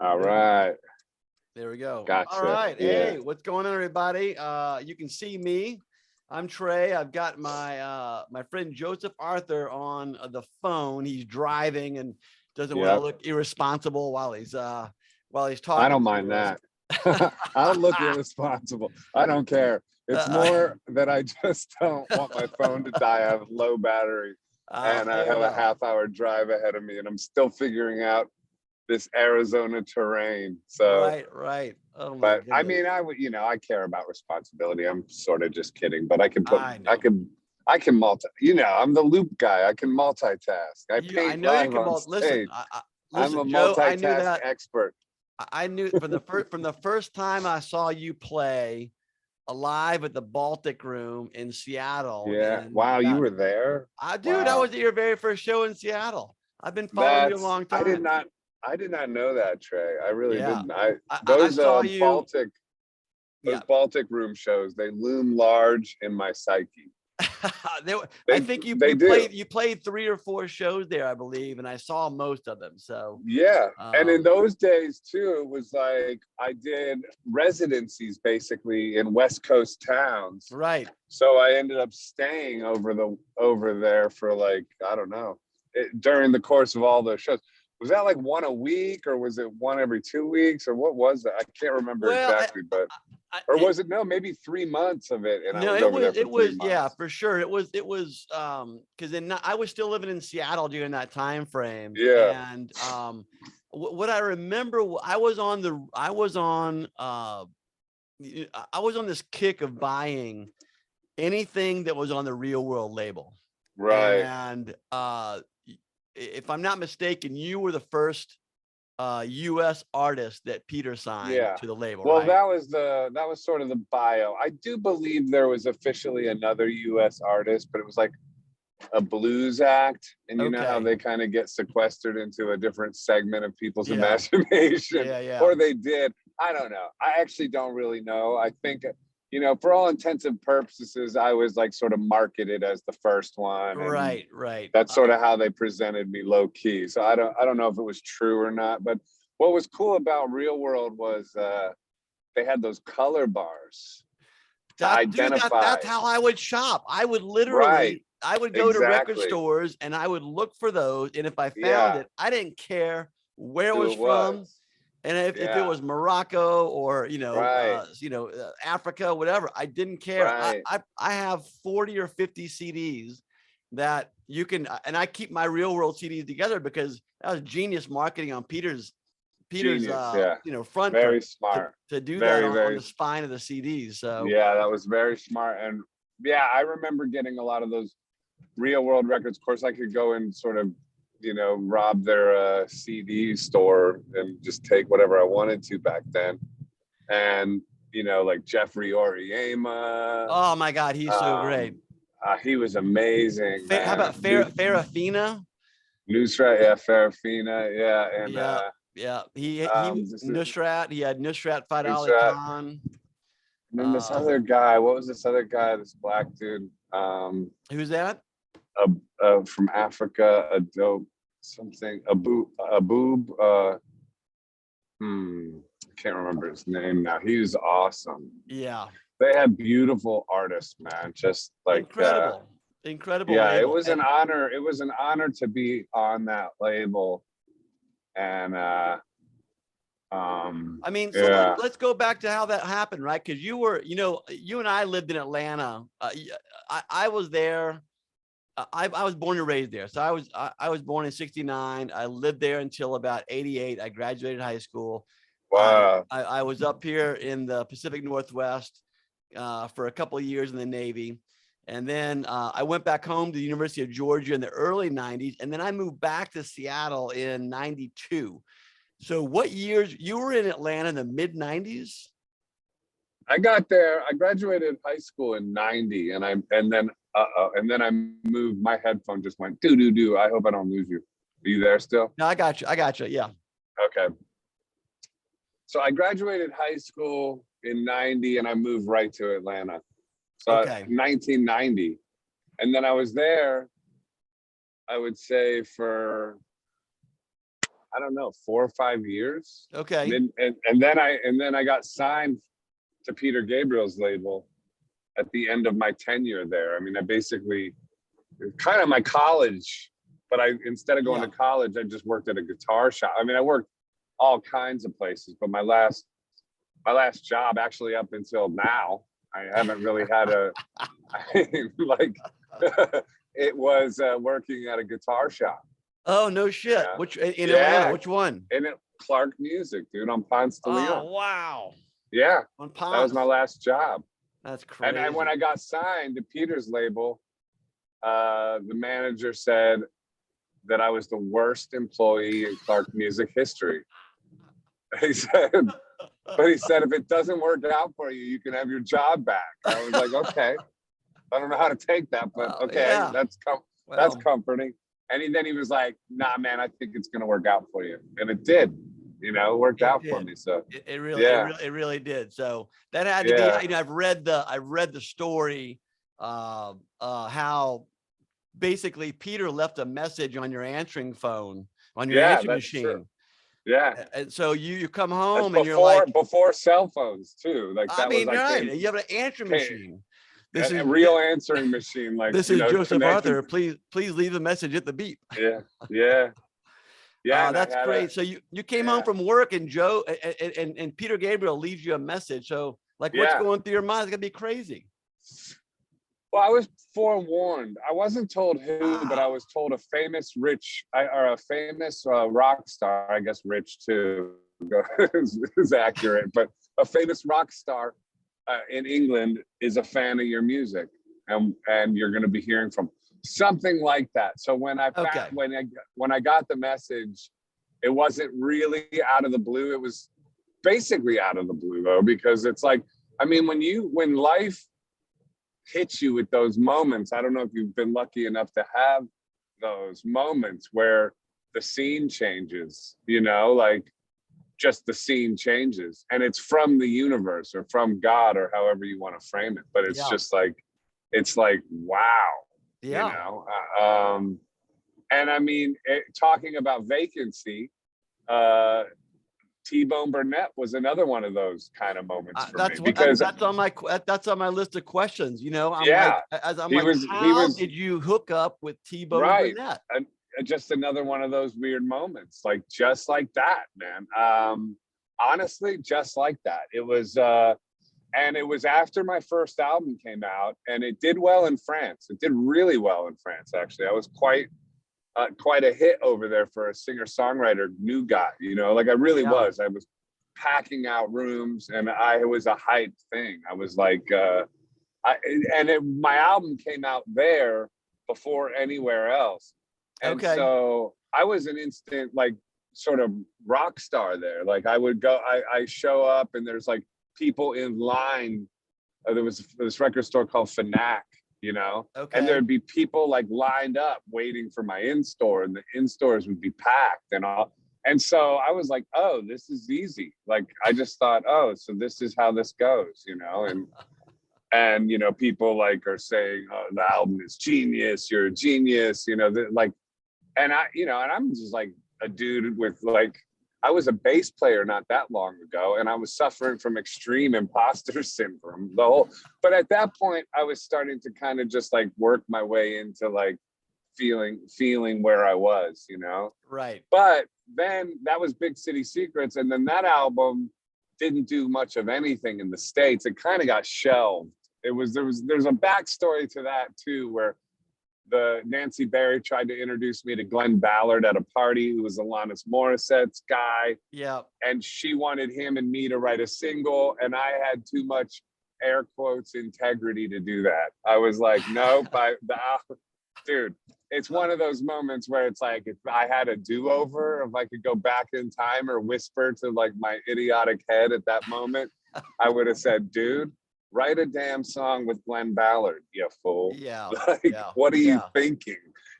All right. There we go. All Gotcha. right. Yeah. Hey, what's going on, everybody? You can see me. I'm Trey. I've got my friend Joseph Arthur on the phone. He's driving and doesn't want to Yep. look irresponsible while he's I talking don't mind to us. that. I don't look irresponsible. I don't care. It's more that I just don't want my phone to die. I have low battery and I fair have a enough. half-hour drive ahead of me and I'm still figuring out this Arizona terrain. So, Right. Oh my but I goodness. mean, I would, I care about responsibility. I'm sort of just kidding, but I can put, I know. I can I'm the loop guy. I can multitask. I I paint know you live can on listen. stage. I'm Listen, a Joe. I knew multitask that. expert. I knew from the first time I saw you play live at the Baltic Room in Seattle. Yeah. Wow, you were there? Dude, I Wow. was at your very first show in Seattle. I've been following you a That's long time. I did not know that, Trey. I really Yeah, didn't. I Those saw you. those Yeah, Baltic room shows, they loom large in my psyche. I think They do. you played 3 or 4 shows there, I believe, and I saw most of them. So Yeah. And in those days too, it was like I did residencies basically in West Coast towns. right. So I ended up staying over there for like, I don't know, during the course of all those shows. Was that like one a week or was it one every 2 weeks or what was that? I can't remember Well, exactly, but or was it maybe 3 months of it and I no, was over there for it 3 was months? yeah, for sure. It was because I was still living in Seattle during that time frame, Yeah. and what I remember, I was on this kick of buying anything that was on the Real World label. Right. And if I'm not mistaken, you were the first US artist that Peter signed to the label, Well, right? that was sort of the bio. I do believe there was officially another US artist, but it was like a blues act, and you know how they kind of get sequestered into a different segment of people's imagination, Yeah. or they did. I don't know. I actually don't really know. I think, for all intents and purposes, I was like sort of marketed as the first one. And Right. that's sort of how they presented me, low key. So I don't know if it was true or not. But what was cool about Real World was they had those color bars to identify. That's how I would shop. I would Right. I would go to record stores and I would look for those. And if I found it, I didn't care where it was from. And if it was Morocco or, Africa, whatever, I didn't care. Right. I have 40 or 50 CDs that you can, and I keep my Real World CDs together because that was genius marketing on Peter's front very smart to do very, that on very the spine of the CDs. So yeah, that was very smart. And yeah, I remember getting a lot of those Real World records. Of course, I could go and sort of rob their CD store and just take whatever I wanted to back then. And like Jeffrey Oriema. Oh my God, he's so great. He was amazing. How about Farafina? Nusrat, yeah, Farafina, yeah, and he Nusrat. He had Nusrat Fateh Ali Nusrat. Khan. And then this other guy. What was this other guy? This black dude. Who's that? From Africa, a dope something. Aboob. I can't remember his name now. He was awesome. Yeah. They had beautiful artists, man. Just like incredible. Yeah, label. It was an honor. It was an honor to be on that label. And I mean, so let's go back to how that happened, right? Because you were, you and I lived in Atlanta. I was there. I was born and raised there. So I was born in '69. I lived there until about '88. I graduated high school. Wow. I was up here in the Pacific Northwest for a couple of years in the Navy. And then I went back home to the University of Georgia in the early 90s. And then I moved back to Seattle in 92. So what years you were in Atlanta in the mid 90s? I got there. I graduated high school in 90 and then I moved. My headphone just went do. I hope I don't lose you. Are you there still? No, I got you. Yeah. Okay. So I graduated high school in 90 and I moved right to Atlanta. So 1990. And then I was there, I would say for I don't know, 4 or 5 years. Okay. And then I got signed to Peter Gabriel's label at the end of my tenure there. I mean, I basically kind of my college, but instead of going to college, I just worked at a guitar shop. I mean, I worked all kinds of places, but my last job, actually up until now, I haven't really had like it was working at a guitar shop. Oh, no shit. Yeah. Which in Atlanta? Which one? Clark Music, dude, on Ponce de Leon. Oh, wow. Yeah, On Ponce. that was my last job. That's crazy. And when I got signed to Peter's label, the manager said that I was the worst employee in Clark Music history. He said, if it doesn't work out for you, you can have your job back. I was like, okay. I don't know how to take that, but okay, yeah. that's comforting. And then he was like, nah, man, I think it's going to work out for you. And it did, it worked out for me. So it really did. So that had to be, I've read the story, how basically Peter left a message on your answering phone, on your answering machine. True. Yeah. And so you come home and you're like, before cell phones too. Like that was like, right. You have an answering machine. This is a real answering machine. Like this is Joseph Arthur. Please leave a message at the beep. Yeah. That's great. So you came home from work, and Joe and Peter Gabriel leaves you a message. So like, what's going through your mind? It's gonna be crazy. Well, I was forewarned. I wasn't told who, but I was told a famous rock star. I guess rich too is accurate, but a famous rock star in England is a fan of your music, and you're going to be hearing from something like that. So when I got the message, it wasn't really out of the blue. It was basically out of the blue though, because it's like, I mean, when life hits you with those moments, I don't know if you've been lucky enough to have those moments where the scene changes, like just the scene changes, and it's from the universe or from God or however you want to frame it. But it's just like, wow, and I mean, talking about Vacancy, T-Bone Burnett was another one of those kind of moments for me, because that's on my list of questions. How did you hook up with T-Bone Burnett? And just another one of those weird moments, like just like that, man. Honestly, just like that. It was, and it was after my first album came out, and it did well in France. It did really well in France, actually. I was quite a hit over there for a singer-songwriter new guy, like I really was. I was packing out rooms, and it was a hype thing. I was like, my album came out there before anywhere else. And so I was an instant, like, sort of rock star there. Like I would go, I show up, and there's like people in line. There was this record store called Fnac, and there'd be people like lined up waiting for my in-store, and the in-stores would be packed and all. And so I was like, oh, this is easy. Like, I just thought, oh, so this is how this goes, and people like are saying, oh, the album is genius. You're a genius, like, and and I'm just like a dude with like, I was a bass player not that long ago, and I was suffering from extreme imposter syndrome. But at that point, I was starting to kind of just like work my way into like feeling where I was, Right. But then that was Big City Secrets, and then that album didn't do much of anything in the States. It kind of got shelved. There's a backstory to that too, where the Nancy Berry tried to introduce me to Glenn Ballard at a party, who was Alanis Morissette's guy. Yeah. And she wanted him and me to write a single, and I had too much air quotes integrity to do that. I was like, nope. Dude, it's one of those moments where it's like, if I had a do-over, if I could go back in time or whisper to like my idiotic head at that moment, I would have said, dude, write a damn song with Glenn Ballard, you fool. Yeah. What are you thinking?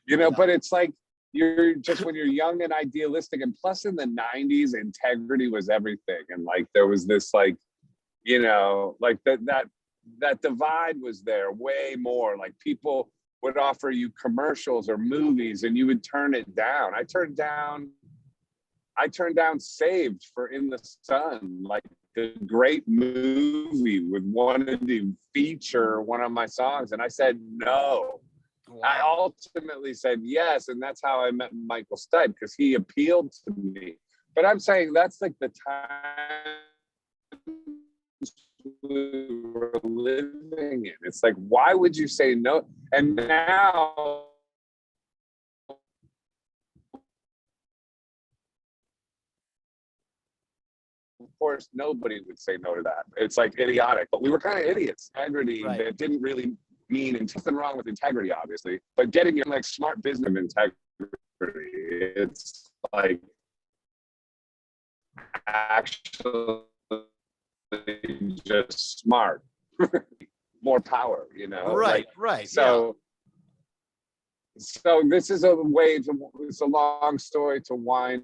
But it's like, you're just, when you're young and idealistic, and plus in the 90s, integrity was everything. And like, there was this like, like that divide was there way more. Like, people would offer you commercials or movies, and you would turn it down. I turned down I turned down Saved for In the Sun, like the great movie with wanted to feature one of my songs. And I said no. Wow. I ultimately said yes. And that's how I met Michael Stipe, because he appealed to me. But I'm saying that's like the time we were living in. It's like, why would you say no? And now, of course, nobody would say no to that. It's like idiotic, but we were kind of idiots. Integrity that didn't really mean, and nothing wrong with integrity, obviously, but getting your like smart business integrity. It's like actually just smart, more power, you know? Right, like, right. So, so this is a way to, it's a long story to wind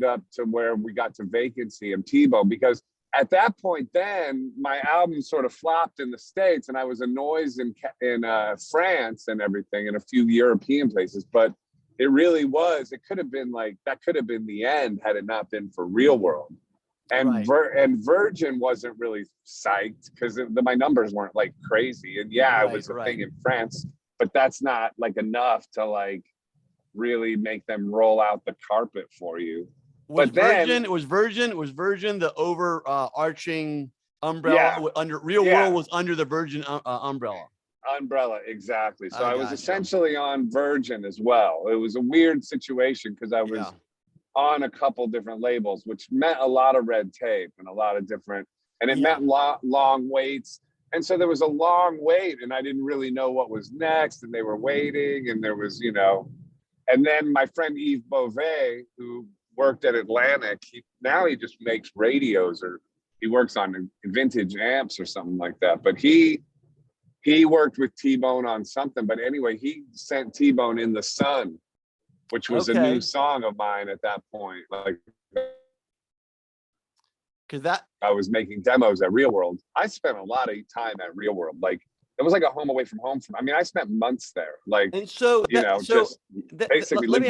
up to where we got to Vacancy and Tebow, because at that point then my album sort of flopped in the States and I was a noise in France and everything, and a few European places, but it really was, it could have been like, that could have been the end had it not been for Real World. And and Virgin wasn't really psyched because my numbers weren't like crazy. And yeah, it was a thing in France, but that's not like enough to like really make them roll out the carpet for you. Was but Virgin, then it was Virgin the overarching umbrella under Real World was under the Virgin umbrella. Umbrella, exactly. So I was essentially on Virgin as well. It was a weird situation because I was on a couple different labels, which meant a lot of red tape and a lot of different, and it meant long waits. And so there was a long wait and I didn't really know what was next, and they were waiting, and there was, you know, and then my friend Yves Beauvais, who worked at Atlantic, now he just makes radios, or he works on vintage amps or something like that. But he worked with T-Bone on something. But anyway, he sent T-Bone In the Sun, which was a new song of mine at that point. Like, because that I was making demos at Real World. I spent a lot of time at Real World. Like, it was like a home away from home. I mean, I spent months there. Like, and so you know, just basically let me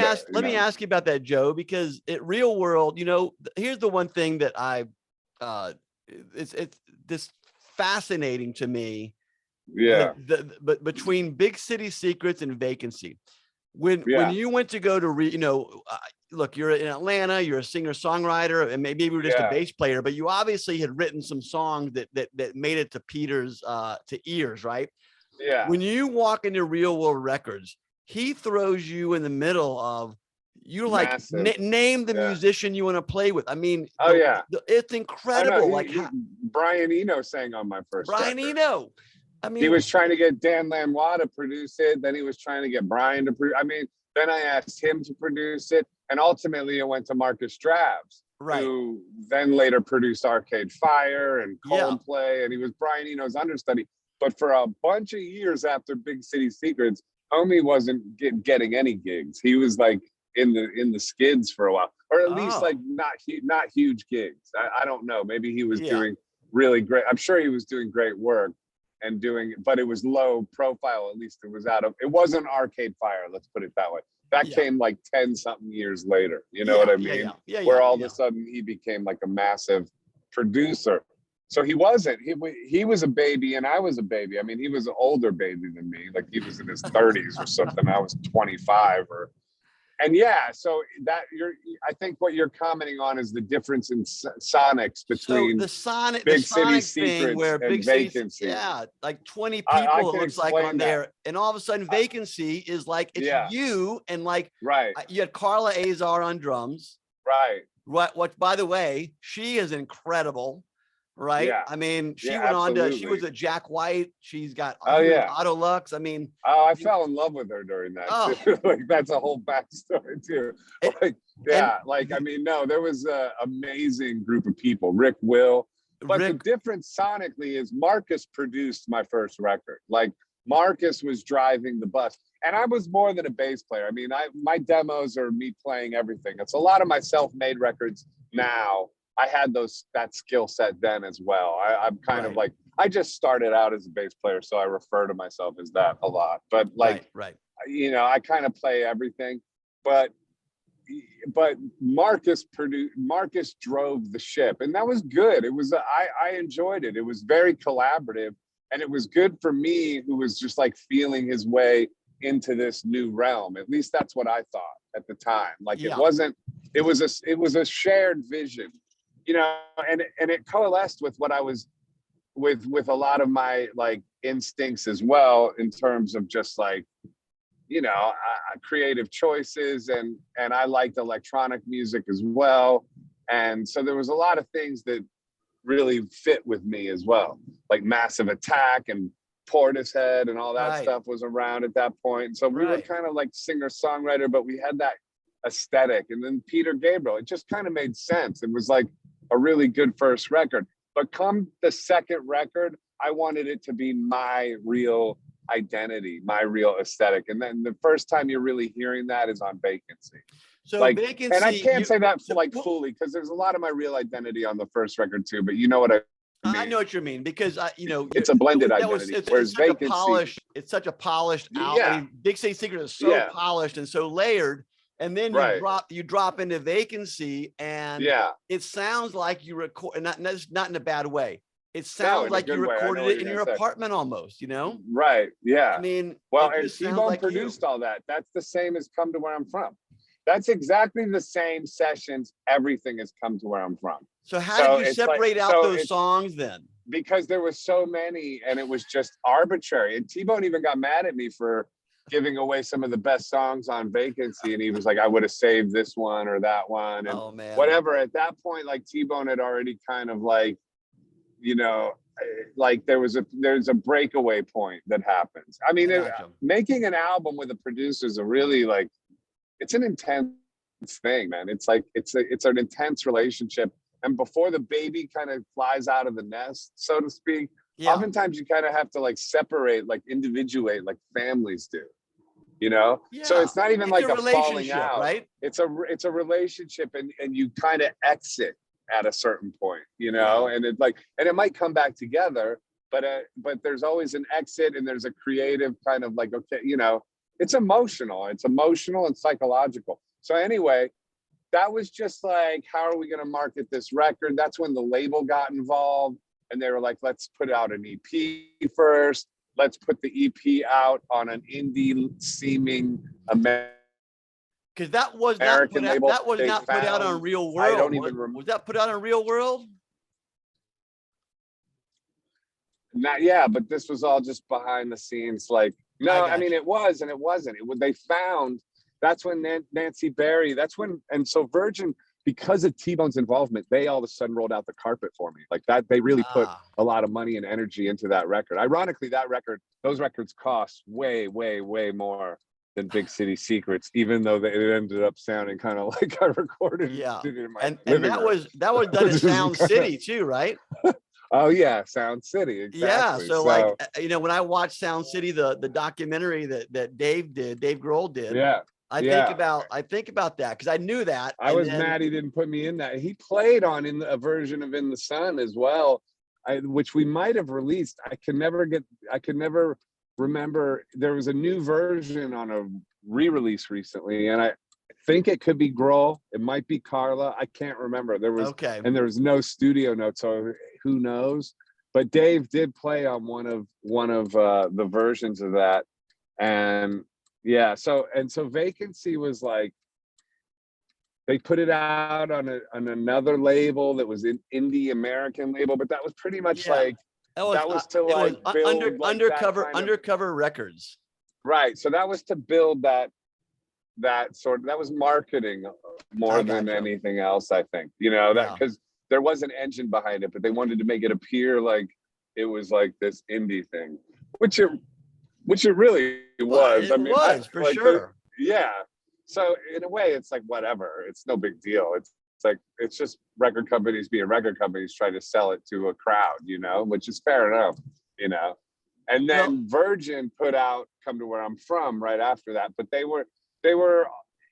ask you about that, Joe, because at Real World, you know, here's the one thing that it's this fascinating to me. But between Big City Secrets and Vacancy, when you went to go to look, you're in Atlanta, you're a singer songwriter, and maybe you were just a bass player, but you obviously had written some songs that made it to Peter's ears, right? When you walk into Real World Records, he throws you in the middle of, you like name the musician you want to play with. I mean, it's incredible. Brian Eno sang on my first record. Eno. I mean, he was trying to get Dan Lanois to produce it. Then he was trying to get Brian to produce. I mean, then I asked him to produce it, and ultimately it went to Marcus Drabs, who then later produced Arcade Fire and Coldplay, and he was Brian Eno's understudy. But for a bunch of years after Big City Secrets, homie wasn't getting any gigs. He was like in the skids for a while, or at least like not huge gigs. I don't know. Maybe he was doing really great. I'm sure he was doing great work and but it was low profile. At least it wasn't Arcade Fire. Let's put it that way. That came like 10 something years later. You know what I mean? Where all of a sudden he became like a massive producer. So he wasn't. He was a baby and I was a baby. I mean, he was an older baby than me. Like he was in his 30s or something. I was 25 or. And so that I think what you're commenting on is the difference in sonics between the sonic thing where Big Vacancy. Like 20 people it looks like on there, and all of a sudden Vacancy is like it's you and like you had Carla Azar on drums, what by the way, she is incredible. I mean, she went on to, she was a Jack White. She's got Auto Lux. I mean, I fell in love with her during that too. Like that's a whole backstory too. I mean, no, there was an amazing group of people. Rick Will, but the difference sonically is Marcus produced my first record. Like Marcus was driving the bus, and I was more than a bass player. I mean, my demos are me playing everything. It's a lot of my self-made records now. I had that skill set then as well. I'm kind of like, I just started out as a bass player, so I refer to myself as that a lot. But like, you know, I kind of play everything. But Marcus drove the ship, and that was good. It was I enjoyed it. It was very collaborative, and it was good for me, who was just like feeling his way into this new realm. At least that's what I thought at the time. Like Yeah. it was a shared vision, you know, and it coalesced with what I was with a lot of my like instincts as well, in terms of just like, you know, creative choices, and I liked electronic music as well, and so there was a lot of things that really fit with me as well, like Massive Attack and Portishead and all that Right. stuff was around at that point. So we were Right. kind of like singer-songwriter, but we had that aesthetic. And then Peter Gabriel, it just kind of made sense. It was like a really good first record. But come the second record, I wanted it to be my real identity, my real aesthetic. And then the first time you're really hearing that is on Vacancy. So Like, Vacancy, and I can't say that so- like fully, because there's a lot of my real identity on the first record too, but you know what I mean? I know what you mean, because you know, It's a blended that was- identity. it's Whereas such a Vacancy, polished, it's such a polished album. I Yeah. mean, Big City Secret is so Yeah. polished and so layered, and then Right. you drop into Vacancy, and yeah, it sounds like you record, and not in a bad way. It in sounds a like you good way. I know recorded what it you're in gonna your say. apartment almost, you know? right, yeah. I mean, Well, it and just sounds T-Bone like you. produced all that. That's the same as Come to Where I'm From. That's exactly the same sessions. Everything has come to where I'm from. So how So did you it's like- separate out so those it's- songs then? Because there was so many, and it was just arbitrary. And T-Bone even got mad at me for giving away some of the best songs on Vacancy. And he was like, I would have saved this one or that one. And Oh man, whatever. At that point, like T-Bone had already kind of like, you know, like there's a breakaway point that happens. I mean, I gotcha. making an album with a producer is a really like, it's an intense thing, man. It's like, it's an intense relationship. And before the baby kind of flies out of the nest, so to speak, Yeah, oftentimes you kind of have to like separate, like individuate, like families do, you know? So Yeah. it's not even It's like a a falling relationship, out. right? It's a relationship, and you kind of exit at a certain point, you know, Yeah. and it might come back together, but there's always an exit, and there's a creative kind of like, okay, you know, it's emotional and psychological. So anyway, that was just like, how are we going to market this record? That's when the label got involved, and they were like, let's put out an EP first. Let's put the EP out on an indie seeming Because that was not American put out, label. that was They not put out on found- Real I World. don't even Was that put out on Real World? Not, yeah, but this was all just behind the scenes. Like, no, I I mean, gotcha. it was, and it wasn't. They found, that's when Nancy Berry, and so Virgin, because of T-Bone's involvement, they all of a sudden rolled out the carpet for me. Like that, they really put Ah, a lot of money and energy into that record. Ironically, those records cost way, way, way more than Big City Secrets, even though it ended up sounding kind of like I recorded yeah. it in my And living that room. was done at Which is Sound kinda- City too, right? Oh yeah, Sound City, Yeah. exactly. So like, you know, when I watched Sound City, the documentary that Dave Grohl did, yeah. I Yeah. think about that because I knew that. I and was then- mad he didn't put me in that. He played on a version of In the Sun as well, which we might have released. I could never remember. There was a new version on a re-release recently, and I think it could be Grohl. It might be Carla. I can't remember. There was Okay. and there was no studio notes, so who knows? But Dave did play on one of the versions of that, and yeah. So Vacancy was like, they put it out on another label that was an indie American label, but that was pretty much Yeah. like, That was to it was like build like that undercover kind of- undercover records. right. So that was to build that was marketing more I than gotcha. anything else, I think, you know, that Yeah. because there was an engine behind it, but they wanted to make it appear like it was like this indie thing, which it really was. It was for like, sure. yeah. So in a way, it's like whatever. It's no big deal. It's like it's just record companies being record companies trying to sell it to a crowd, you know, which is fair enough, you know. And then Virgin put out Come to Where I'm From right after that, but they were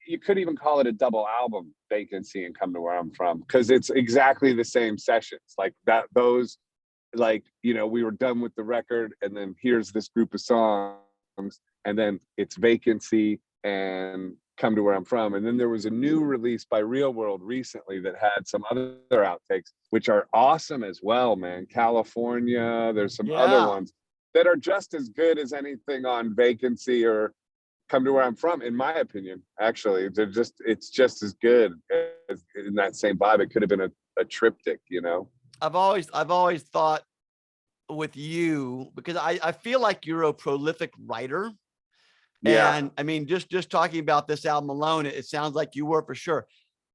you could even call it a double album, Vacancy and Come to Where I'm From, because it's exactly the same sessions. Like that, those, like, you know, we were done with the record, and then here's this group of songs, and then it's Vacancy and Come to Where I'm From. And then there was a new release by Real World recently that had some other outtakes, which are awesome as well, man. California, there's some other Yeah. ones that are just as good as anything on Vacancy or Come to Where I'm From, in my opinion. Actually, it's just as good as in that same vibe. It could have been a triptych, you know? I've always thought with you, because I feel like you're a prolific writer. Yeah, And I mean, just talking about this album alone, it sounds like you were for sure.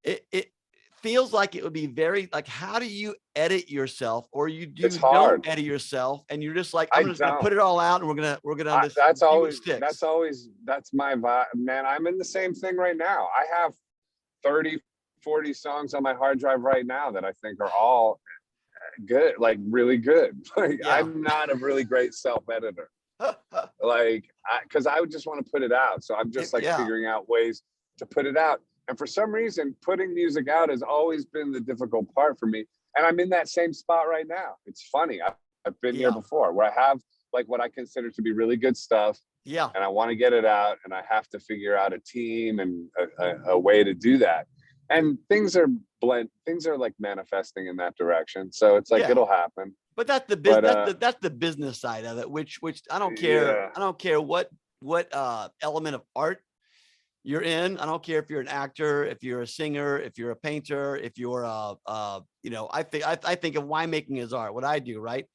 It feels like it would be very like, how do you edit yourself, or it's don't hard. edit yourself, and you're just like, I I'm just gonna don't. put it all out, and we're gonna just That's see what always sticks. that's my vibe, man. I'm in the same thing right now. I have 30, 40 songs on my hard drive right now that I think are all good, like really good. Like Yeah. I'm not a really great self editor. Like, because I would just want to put it out. So I'm just like Yeah. figuring out ways to put it out. And for some reason, putting music out has always been the difficult part for me. And I'm in that same spot right now. It's funny. I've been here Yeah. before, where I have like what I consider to be really good stuff, Yeah. and I want to get it out, and I have to figure out a team and a way to do that. And things are like manifesting in that direction. So it's like Yeah. it'll happen. But that's the But business. That's the business side of it. Which I don't care. yeah, I don't care what element of art you're in. I don't care if you're an actor, if you're a singer, if you're a painter, if you're I think of winemaking as art. What I do, right?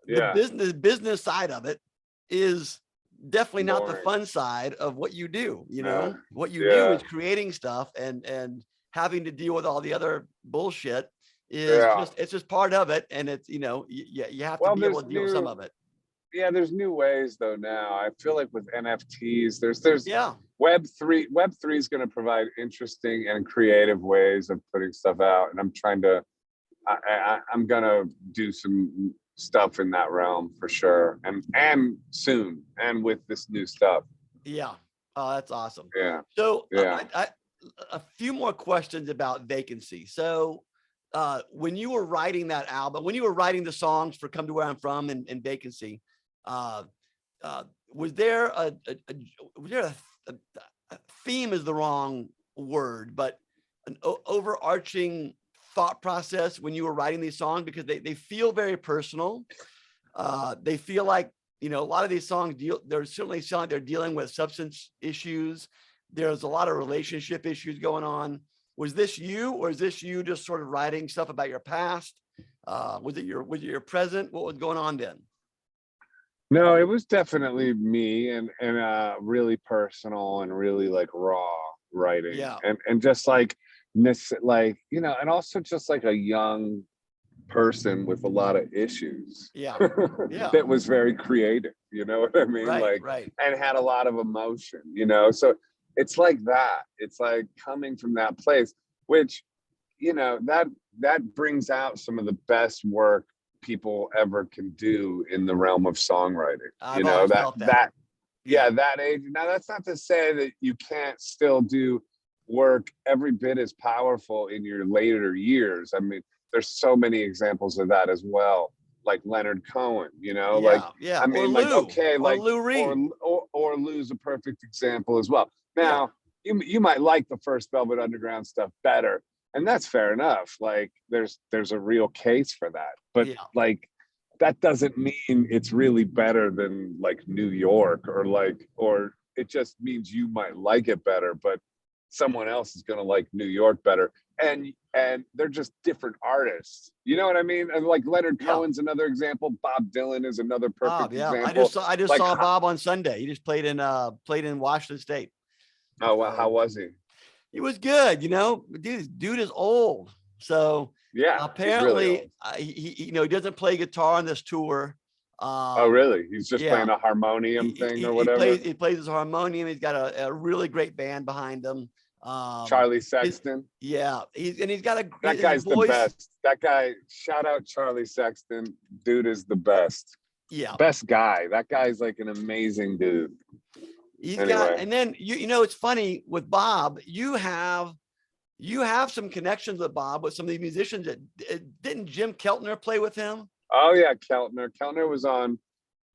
The yeah, business side of it is definitely not the boring. fun side of what you do. What you do Yeah, is creating stuff and having to deal with all the other bullshit is yeah. just, it's just part of it. And it's, you have to Well, be able to deal with some of it. there's new ways though now. I feel like with NFTs, there's Yeah. Web3 is going to provide interesting and creative ways of putting stuff out, and I'm gonna do some stuff in that realm for sure, and soon, and with this new stuff. Yeah. Oh, that's awesome. Yeah, So yeah. a few more questions about Vacancy. So when you were writing that album, when you were writing the songs for Come to Where I'm From and Vacancy, uh, was there a theme is the wrong word, but an overarching thought process when you were writing these songs? Because they feel very personal. They feel like, a lot of these songs they're certainly sound like they're dealing with substance issues. There's a lot of relationship issues going on. Was this you, or is this you just sort of writing stuff about your past? Was it your present? What was going on then? No, it was definitely me, and really personal and really like raw writing, Yeah. and just like like and also just like a young person with a lot of issues. Yeah. Yeah. That was very creative, you know what I mean? Right. Like, Right. and had a lot of emotion, so it's like that. It's like coming from that place, which that brings out some of the best work people ever can do in the realm of songwriting. I've always felt that. Yeah, that age. Now that's not to say that you can't still do work every bit as powerful in your later years. I mean, there's so many examples of that as well, like Leonard Cohen, like, Yeah. I Or mean, like, Lou. okay, Or like, Lou Reed. or Lou's a perfect example as well. Yeah. Now, you might like the first Velvet Underground stuff better, and that's fair enough. Like, there's a real case for that, but Yeah. like, that doesn't mean it's really better than like New York, or it just means you might like it better, but someone else is going to like New York better. And they're just different artists. You know what I mean? And like Leonard Yeah. Cohen's another example. Bob Dylan is another perfect Bob, yeah. example. I just like, saw Bob on Sunday. He just played in Washington State. Oh, well, how was he? He was good. Dude is old. So Yeah, apparently really he doesn't play guitar on this tour. Oh, really? He's just playing a harmonium thing or whatever. He plays his harmonium. He's got a really great band behind him. Charlie Sexton. He's got that guy's the best. That guy, shout out Charlie Sexton. Dude is the best. Yeah. Best guy. That guy's like an amazing dude. And then it's funny with Bob, you have some connections with Bob, with some of these musicians. Didn't Jim Keltner play with him? Oh yeah, Keltner was on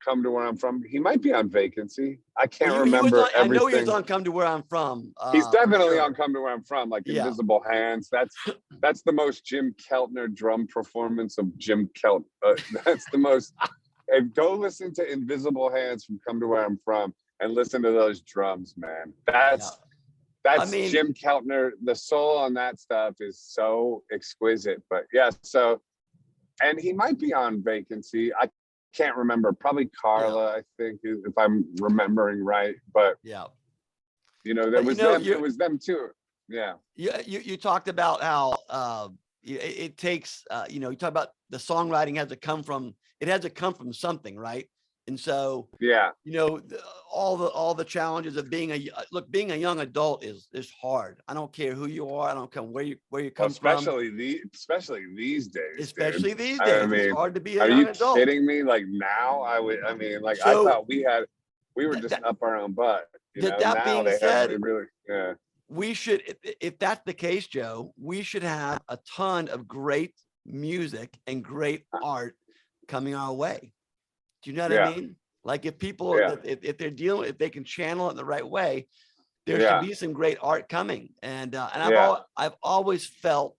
Come to Where I'm From. He might be on Vacancy. I Well, can't he was remember on. I know he was everything. on "Come to Where I'm From." He's For definitely on sure. Come to Where I'm From, like Yeah. Invisible Hands. That's the most Jim Keltner drum performance of Jim Kelt. That's the most. And go listen to Invisible Hands from Come to Where I'm From and listen to those drums, man. Yeah. That's I mean, Jim Keltner. The soul on that stuff is so exquisite. But yeah, so, and he might be on Vacancy. I can't remember. Probably Carla, I think, if I'm remembering right. But yeah. there But was them. It was them too. Yeah. You talked about how it takes you talk about the songwriting has to come from something, right? And so Yeah. all the challenges of being being a young adult is hard. I don't care who you are. I don't care where you come from. Especially these days. Especially dude. these days, I mean, it's hard to be a are young you adult. kidding me? Like now, I So thought we were just up our own butt. that Now being they have said, me really. Yeah. we should, if that's the case, Joe, we should have a ton of great music and great art coming our way. Do you know what I mean? Like if people, if they're dealing, if they can channel it in the right way, there should be some great art coming. And I've always felt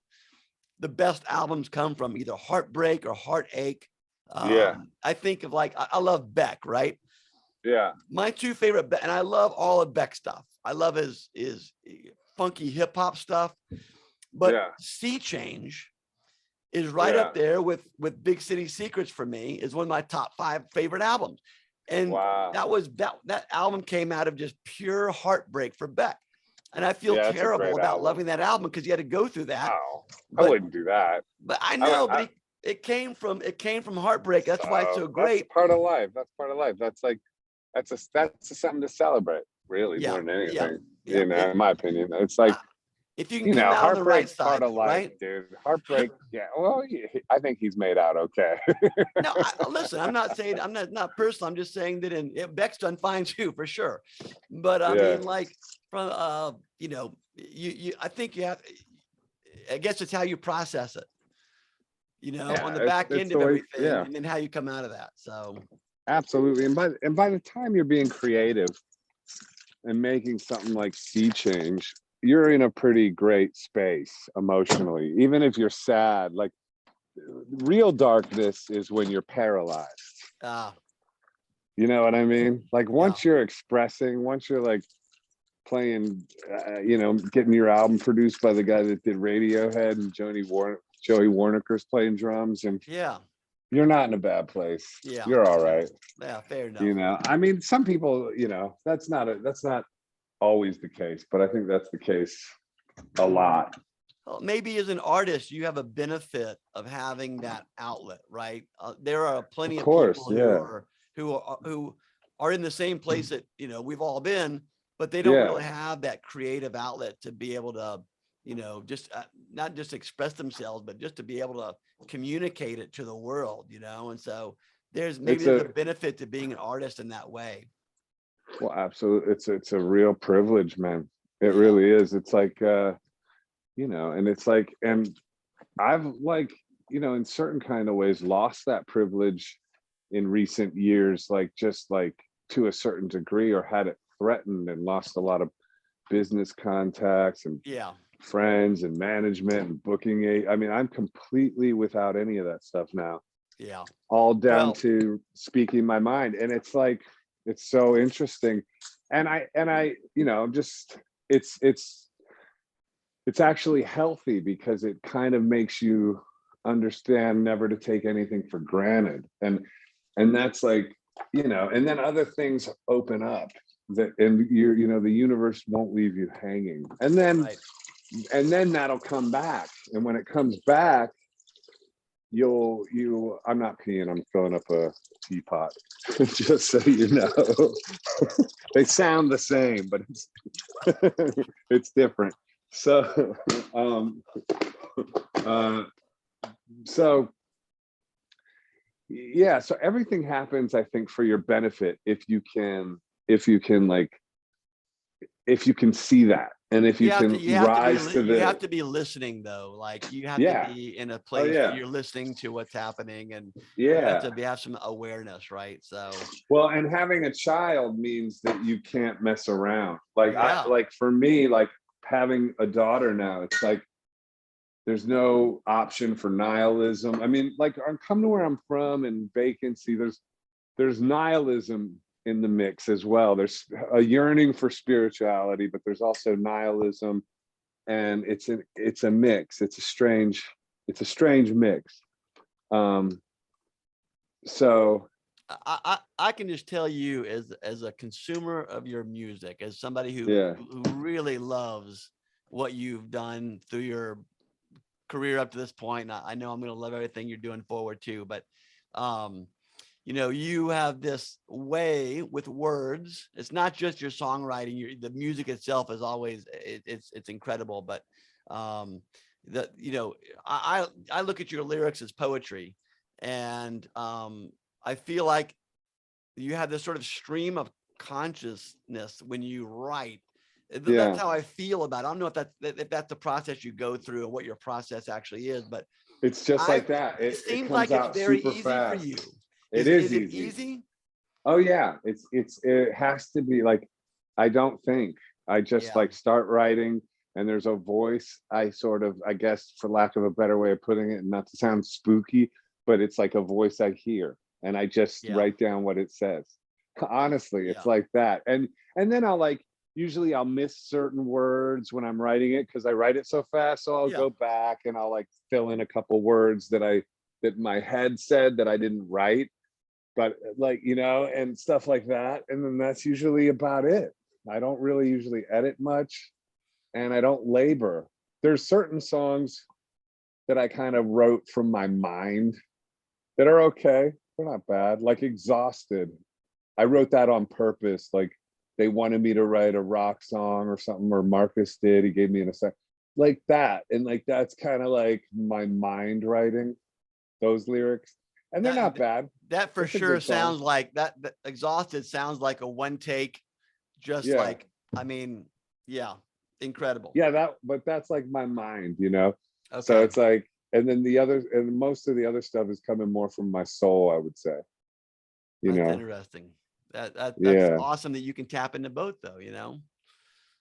the best albums come from either heartbreak or heartache. I think of I love Beck, right? Yeah. My two favorite, and I love all of Beck stuff. I love his funky hip hop stuff, but Sea Change is right up there with Big City Secrets for me. Is one of my top 5 favorite albums. And that album came out of just pure heartbreak for Beck. And I feel terrible about loving that album because you had to go through that. Oh, I wouldn't do that. But I know, but it came from heartbreak. That's why it's so great. That's part of life. That's something to celebrate, really, more than anything. In my opinion, it's like if you can come out on the right side, part of life, right? dude. Heartbreak, yeah. Well, I think he's made out okay. No, listen, I'm not saying I'm not personal. I'm just saying that Beck's done fine too, for sure. But I mean, from I think you have. I guess it's how you process it. On the back end of everything, and then how you come out of that. So. Absolutely, and by the time you're being creative and making something like Sea Change, you're in a pretty great space emotionally. Even if you're sad, like real darkness is when you're paralyzed. You know what I mean? Like once you're expressing, once you're like playing, getting your album produced by the guy that did Radiohead and Joey Warnicker's playing drums, and you're not in a bad place. Yeah, you're all right. Yeah, fair enough. I mean, some people, that's not always the case, but I think that's the case a lot. Well, maybe as an artist, you have a benefit of having that outlet, right? There are plenty of people who are in the same place that we've all been, but they don't really have that creative outlet to be able to, just not just express themselves, but just to be able to communicate it to the world, and so there's a benefit to being an artist in that way. Well, absolutely. It's a real privilege, man. It really is. It's like, and it's like, and I've in certain kind of ways lost that privilege in recent years, just to a certain degree, or had it threatened and lost a lot of business contacts and friends and management and booking. I mean, I'm completely without any of that stuff now. Yeah. All down to speaking my mind. And it's like, it's so interesting. And I, just, it's actually healthy because it kind of makes you understand never to take anything for granted. And that's like, and then other things open up that, and the universe won't leave you hanging. And then, that'll come back. And when it comes back, I'm not peeing, I'm filling up a teapot, just so you know. They sound the same, but it's different. So, so everything happens, I think, for your benefit if you can see that. And if you can rise to you have the, to be listening though. Like you have to yeah, be in a oh place that yeah, you're listening to what's happening, and you have yeah. to have some awareness, right? So Well, and having a child means that you can't mess around. Like yeah, like for me, like having a daughter now, it's like there's no option for nihilism. I mean, like I'm come to where I'm from and Vacancy, there's nihilism in the mix as well. There's a yearning for spirituality, but there's also nihilism, and it's a mix. It's a strange mix. Um, so I can just tell you as a consumer of your music, as somebody yeah, who really loves what you've done through your career up to this point. And I know I'm going to love everything you're doing forward too, but you know, you have this way with words. It's not just your songwriting. The music itself is always it's incredible. But you know, I look at your lyrics as poetry, and I feel like you have this sort of stream of consciousness when you write. That's yeah. how I feel about it. I don't know if that's the process you go through and what your process actually is, but It's just I like that. it It seems comes like it's out very super easy for fast. you. It Is is it easy. easy? Oh yeah, it has to be like, I don't think. I just Yeah. like start writing, and there's a voice. I sort of, I guess, for lack of a better way of putting it, not to sound spooky, but it's like a voice I hear, and I just Yeah. write down what it says. Honestly, it's Yeah. like that. And then I'll like, usually I'll miss certain words when I'm writing it because I write it so fast. So I'll Yeah. go back and I'll like fill in a couple words that my head said that I didn't write, but like, and stuff like that. And then that's usually about it. I don't really usually edit much, and I don't labor. There's certain songs that I kind of wrote from my mind that are okay. They're not bad. Like Exhausted. I wrote that on purpose. Like they wanted me to write a rock song or something, or Marcus did. He gave me a sec like that. And like that's kind of like my mind writing those lyrics. And they're not That bad. that for It's a sure good song. sounds like that Exhausted sounds like a one take, just Yeah. like, I mean, yeah, incredible. Yeah, but that's like my mind. So Okay. it's like, and then most of the other stuff is coming more from my soul, I would say. you That's know. interesting. That's Yeah. awesome that you can tap into both though, you know?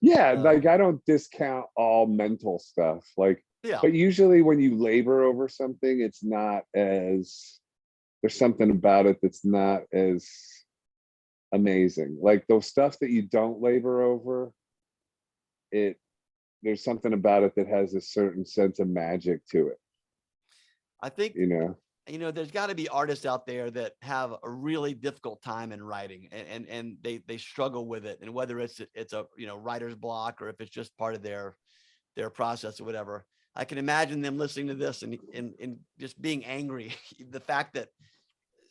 Yeah, like So I don't discount all mental stuff. Like, yeah. but usually when you labor over something, it's not as there's something about it that's not as amazing. Like those stuff that you don't labor over, it there's something about it that has a certain sense of magic to it, I think, you know. you know, there's got to be artists out there that have a really difficult time in writing, and they struggle with it, and whether it's a, you know, writer's block, or if it's just part of their process or whatever. I can imagine them listening to this and just being angry. The fact that,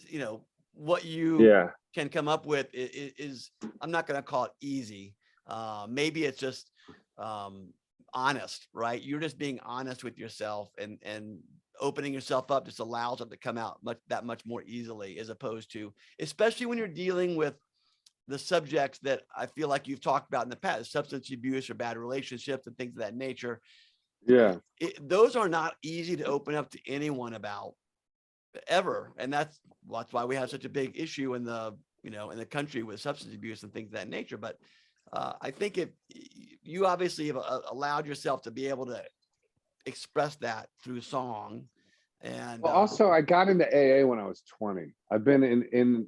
you know, what you Yeah. can come up with is I'm not going to call it easy. Maybe it's just honest, right? You're just being honest with yourself, and opening yourself up just allows it to come out much more easily, as opposed to, especially when you're dealing with the subjects that I feel like you've talked about in the past, substance abuse or bad relationships and things of that nature. Yeah. Those are not easy to open up to anyone about ever. And that's why we have such a big issue in the, you know, in the country with substance abuse and things of that nature. But I think if you obviously have allowed yourself to be able to express that through song, and Well, also, I got into AA when I was 20. I've been in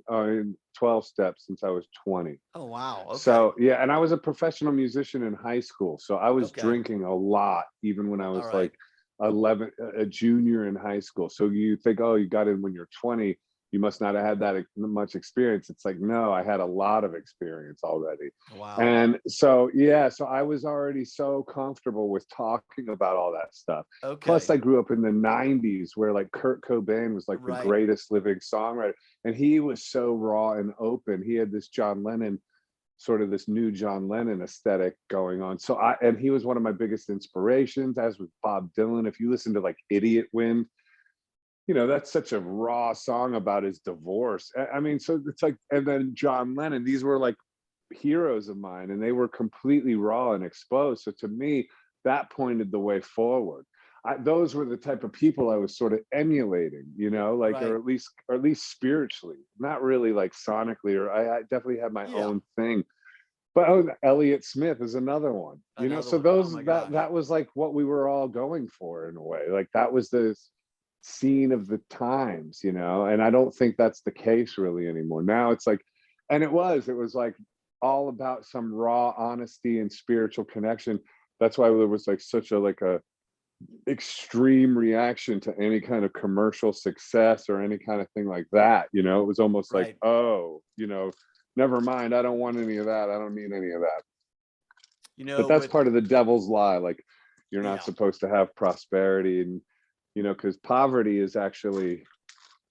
12 steps since I was 20. oh wow, okay, So yeah, and I was a professional musician in high school. So I was okay, drinking a lot, even when I all was right, like 11, a junior in high school. So you think, oh, you got in when you're 20, you must not have had that much experience. It's like, no, I had a lot of experience already. wow, And so, yeah, so I was already so comfortable with talking about all that stuff. Plus, okay, I grew up in the 90s where like Kurt Cobain was like the right, greatest living songwriter. And he was so raw and open. He had this John Lennon, sort of this new John Lennon aesthetic going on. So and he was one of my biggest inspirations, as was Bob Dylan. If you listen to like Idiot Wind, that's such a raw song about his divorce. I mean, so it's like, and then John Lennon, these were like heroes of mine, and they were completely raw and exposed. So to me, that pointed the way forward. Those were the type of people I was sort of emulating, like, Right. or at least spiritually, not really like sonically, or I definitely had my Yeah. own thing. But Elliott Smith is another one, Another so one. Oh my that gosh. was like what we were all going for in a way. Like that was the scene of the times, and I don't think that's the case really anymore. Now it's like, and it was like all about some raw honesty and spiritual connection. That's why there was like such a extreme reaction to any kind of commercial success or any kind of thing like that. It was almost like, Right. oh, never mind, I don't want any of that, I don't need any of that. But that's With part of the devil's lie. Like, you're not yeah. supposed to have prosperity, and because poverty is actually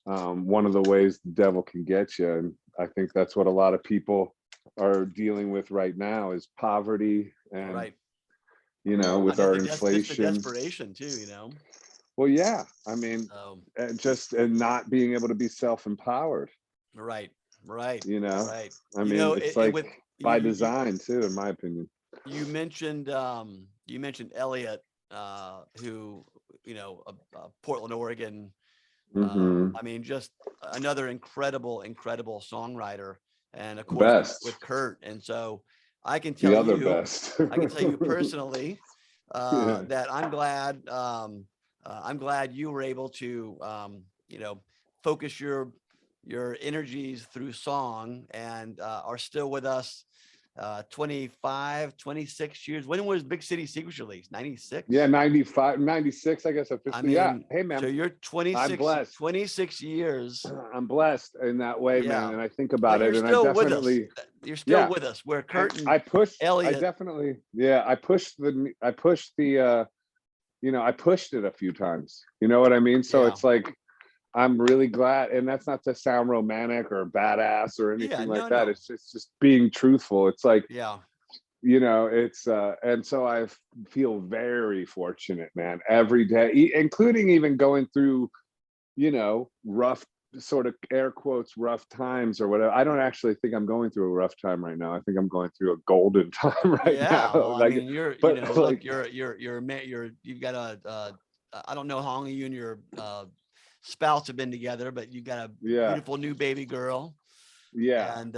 one of the ways the devil can get you. And I think that's what a lot of people are dealing with right now, is poverty. And Right. with I our think that's just the inflation. desperation too, Well, yeah, I mean, Um, and not being able to be self-empowered. right. Right. You know, Right. I mean, it's like With by design too, in my opinion. you mentioned Elliot, who, Portland, Oregon. Hmm. I mean, just another incredible songwriter, and of The course best, with Kurt. And so I can the tell other you, best. personally, Yeah. that I'm glad you were able to, focus your energies through song, and are still with us 25, 26 years. When was Big City Secrets released? 96? Yeah, 95, 96, I guess I officially. Yeah. mean, Hey, so man, you're I'm blessed. 26 years. I'm blessed in that way, man. Yeah. And I think But about you're it, and I still with us. definitely, You're still yeah. with us. Where And Kurt and I Elliot. definitely, yeah, I pushed it a few times. You know what I mean? So Yeah. it's like, I'm really glad, and that's not to sound romantic or badass or Yeah. anything like No, that. no. It's just being truthful. It's like, Yeah. it's and so I feel very fortunate, man, every day, including even going through, rough, sort of air quotes, rough times or whatever. I don't actually think I'm going through a rough time right now. I think I'm going through a golden time right Yeah. now. Well, I Like, mean, but look, like, you've got I don't know how long you and your spouse have been together, but you've got a yeah, beautiful new baby girl, yeah, and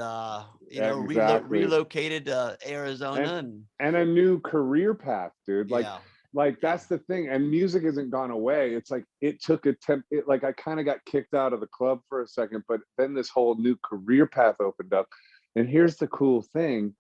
exactly. relocated to and Arizona, and and a new career path, dude. yeah. Like Yeah. that's the thing. And music hasn't gone away. It's like it took a temp. Like I kind of got kicked out of the club for a second, but then this whole new career path opened up. And here's the cool thing: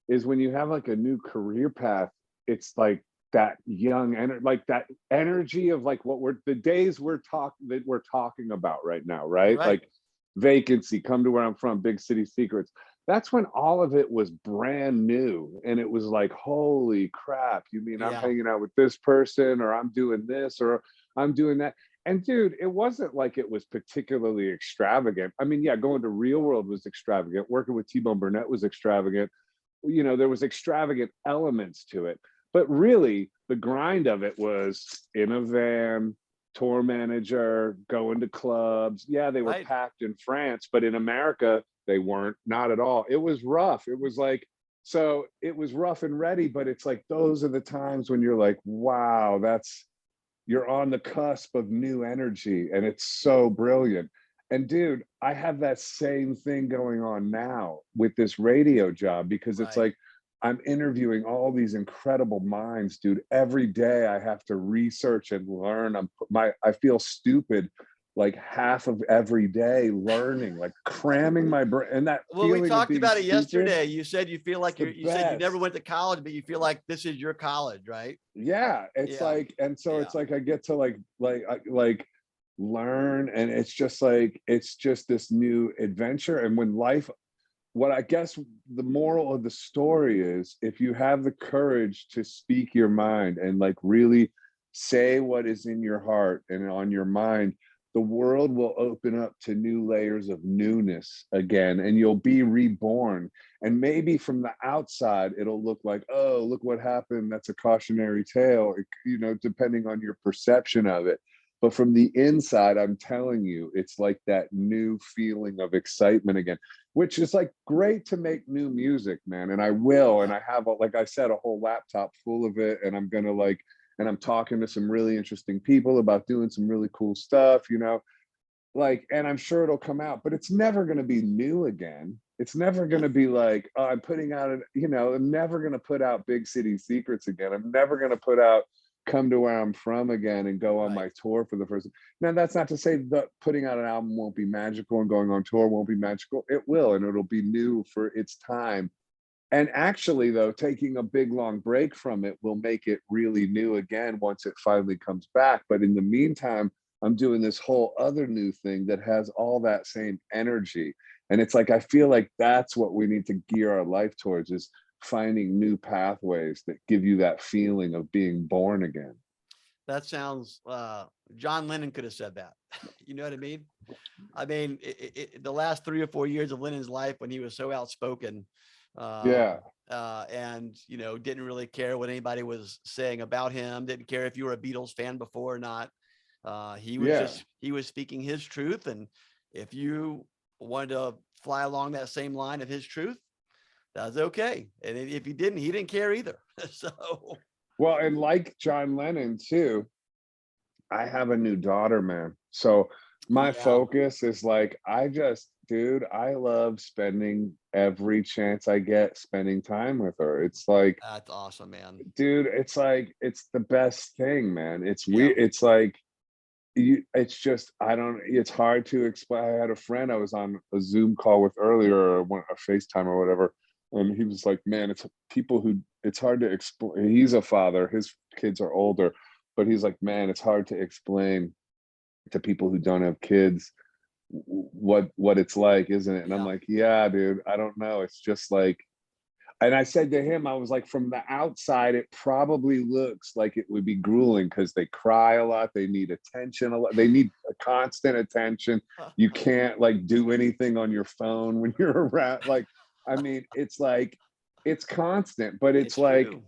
is when you have like a new career path, it's like that young and like that energy of like what we're the days we're talking about right now, right? Right. Like Vacancy, Come to Where I'm From, Big City Secrets. That's when all of it was brand new, and it was like, holy crap, you mean I'm Yeah. hanging out with this person, or I'm doing this, or I'm doing that. And dude, it wasn't like it was particularly extravagant. I mean, yeah, going to Real World was extravagant, working with T-Bone Burnett was extravagant. There was extravagant elements to it, but really the grind of it was in a van, tour manager, going to clubs. Yeah, they were Right. packed in France, but in America they weren't, not at all. It was rough. It was like, so it was rough and ready, but it's like those are the times when you're like, wow, you're on the cusp of new energy, and it's so brilliant. And dude, I have that same thing going on now with this radio job, because it's Right. like I'm interviewing all these incredible minds, dude. Every day I have to research and learn. I feel stupid like half of every day, learning, like cramming my brain, and that Well, we feeling of talked being about it stupid, yesterday. You said you feel it's like the you said you never best. went to college, but you feel like this is your college, right? Yeah, it's Yeah. like, and so Yeah. it's like I get to like learn, and it's just like it's just this new adventure. And when life, what I guess the moral of the story is, if you have the courage to speak your mind and like really say what is in your heart and on your mind, the world will open up to new layers of newness again, and you'll be reborn. And maybe from the outside it'll look like, oh, look what happened, that's a cautionary tale, depending on your perception of it. But from the inside, I'm telling you, it's like that new feeling of excitement again, which is like great to make new music, man. And I will. And Yeah. I have, like I said, a whole laptop full of it. And I'm going to like, and I'm talking to some really interesting people about doing some really cool stuff, you know, like, and I'm sure it'll come out, but it's never going to be new again. It's never going to be like, oh, I'm putting out, you know, I'm never going to put out Big City Secrets again. I'm never going to put out Come to Where I'm From again and go on Right. my tour for the first. Now, that's not to say that putting out an album won't be magical and going on tour won't be magical. It will, and it'll be new for its time. And actually, though, taking a big long break from it will make it really new again once it finally comes back. But in the meantime, I'm doing this whole other new thing that has all that same energy. And it's like, I feel like that's what we need to gear our life towards, is finding new pathways that give you that feeling of being born again. That sounds, John Lennon could have said that. You know what I mean? I mean, the last 3 or 4 years of Lennon's life, when he was so outspoken, Yeah. and, you know, didn't really care what anybody was saying about him, didn't care if you were a Beatles fan before or not. Yeah. He was speaking his truth. And if you wanted to fly along that same line of his truth, that's okay. And if he didn't care either. So, Well, and like John Lennon too, I have a new daughter, man. So my yeah, focus is like, dude, I love spending every chance I get spending time with her. It's like, that's awesome, man. dude, it's like, it's the best thing, man. It's Yeah. weird. It's like, it's just, I don't, it's hard to explain. I had a friend I was on a Zoom call with earlier, or a FaceTime or whatever. And he was like, man, it's people who, it's hard to explain. He's a father, his kids are older, but he's like, man, it's hard to explain to people who don't have kids what it's like, isn't it? And I'm Yeah. like, yeah, dude, I don't know. It's just like, and I said to him, I was like, from the outside, it probably looks like it would be grueling because they cry a lot, they need attention a lot, they need a constant attention. You can't like do anything on your phone when you're around. Like, I mean, it's like, it's constant, but it's It's like, true.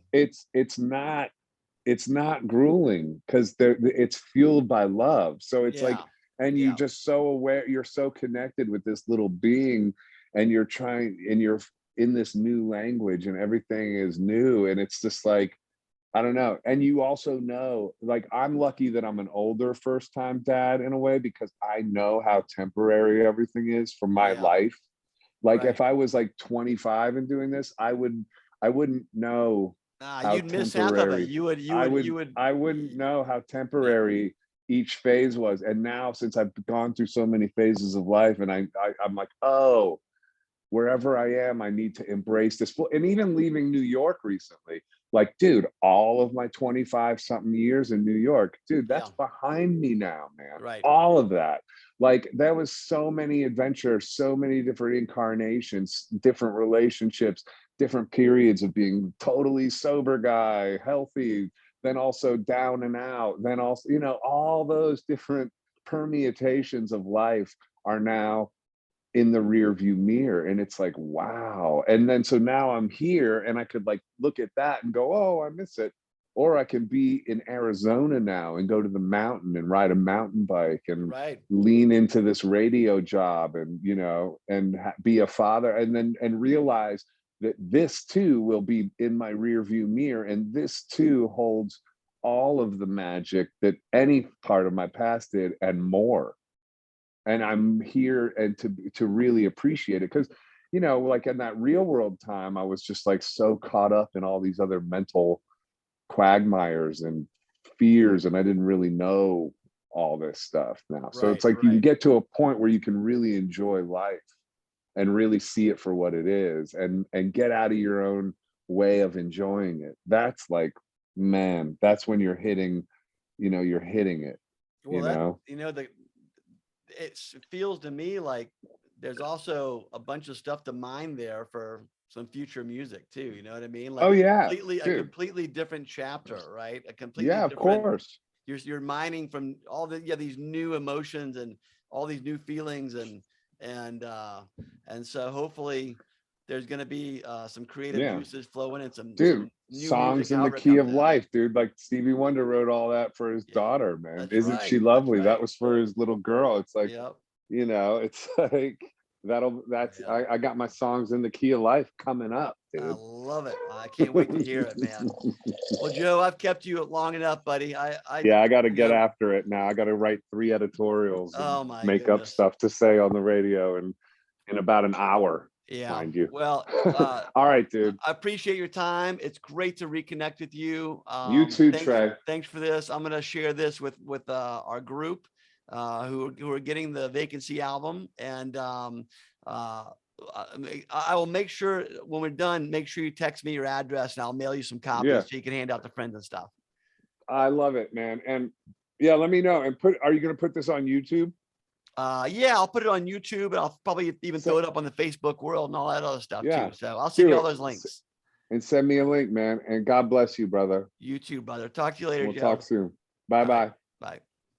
it's not grueling because it's fueled by love. So it's like, Yeah. and you Yeah. just so aware, you're so connected with this little being, and you're trying, and you're in this new language, and everything is new, and it's just like, I don't know. And you also know, like, I'm lucky that I'm an older first time dad in a way, because I know how temporary everything is from my Yeah. life. Like, Right. if I was like 25 and doing this, I wouldn't know how You'd miss half of it. temporary, You would, I wouldn't know how temporary each phase was. And now, since I've gone through so many phases of life, and I'm like, oh, wherever I am, I need to embrace this. And even leaving New York recently, like, dude, all of my 25 something years in New York, dude, yeah. that's behind me now, man. Right. All of that. Like, there was so many adventures, so many different incarnations, different relationships, different periods of being totally sober guy, healthy, then also down and out, then also, you know, all those different permutations of life are now in the rear view mirror. And it's like, wow. And then so now I'm here, and I could like look at that and go, oh, I miss it. Or I can be in Arizona now and go to the mountain and ride a mountain bike and Right. lean into this radio job, and, you know, and be a father, and then and realize that this too will be in my rear view mirror, and this too holds all of the magic that any part of my past did, and more. And I'm here, and to really appreciate it, because, you know, like in that real world time, I was just like so caught up in all these other mental quagmires and fears, and I didn't really know all this stuff now. So it's Right. like, you can Right. get to a point where you can really enjoy life and really see it for what it is, and get out of your own way of enjoying it. That's like, man, that's when you're hitting, you know, you're hitting it, you Well, know. it feels to me like there's also a bunch of stuff to mine there for some future music too. You know what I mean? Oh Like yeah, a dude. completely different chapter, right? A completely Yeah, of different, course. you're mining from all these new emotions and all these new feelings, and so hopefully there's going to be some creative Yeah. juices flowing and some Dude, new songs music, in the however it key comes of out. life, dude. Like Stevie Wonder wrote all that for his Yeah, daughter, man. that's Isn't she right. That's lovely? That right. was for his little girl. It's like, Yep. it's like that's Yeah. I got my songs in the key of life coming up, I dude. love it. I can't wait to hear it, man. Well, Joe, I've kept you long enough, buddy. Yeah, I got to you get know, after it now. I got to write 3 editorials and oh my make up goodness. stuff to say on the radio in about an hour, Yeah. mind you. Well, All right, dude. I appreciate your time. It's great to reconnect with you. You too, Thanks, Trey. thanks for this. I'm gonna share this with our group who are getting the Vacancy album, and I will make sure when we're done, make sure you text me your address, and I'll mail you some copies Yeah, so you can hand out to friends and stuff. I love it, man. And yeah, let me know. And are you going to put this on YouTube? Yeah, I'll put it on YouTube, and I'll probably even So, throw it up on the Facebook world and all that other stuff yeah, too. So I'll send do you all it. those links. And send me a link, man. And God bless you, brother. You too, brother. Talk to you later, We'll Joe. talk soon. Bye All right. bye. Bye.